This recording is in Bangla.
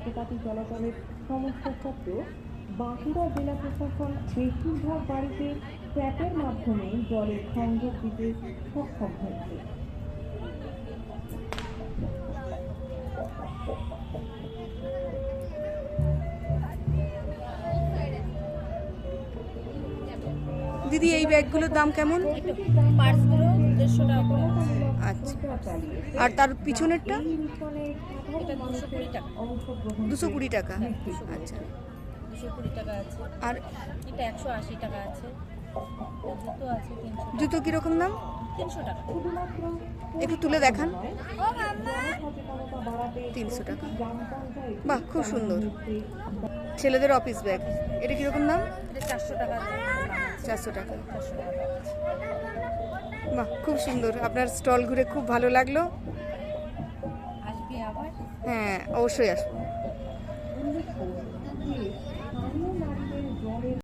যন্ত্রপাতি চলাচলের সমস্যা সত্ত্বেও বাঁকুড়া জেলা প্রশাসন বেশিরভাগ বাড়িতে ট্যাপের মাধ্যমে জলের সংযোগ দিতে সক্ষম হয়েছে। দিদি এই ব্যাগগুলোর দাম কেমন? পার্সগুলো 150 টাকা করে আছে। আচ্ছা, আর তার পিছনেরটা? এটা 220 টাকা। 220 টাকা। আচ্ছা, 220 টাকা আছে। আর এটা 180 টাকা আছে। জুতো আছে 300 জুতো কিরকম দাম? 300 টাকা। একটু তুলে দেখান। 300 টাকা। বাহ, খুব সুন্দর। ছেলেদের অফিস ব্যাগ, এটা কিরকম দাম? এটা 400 টাকা আছে। 400 টাকা। 400 টাকা। বাহ, খুব সুন্দর। আপনার স্টল ঘুরে খুব ভালো লাগলো। আসবি আবার? হ্যাঁ, অবশ্যই আসবো।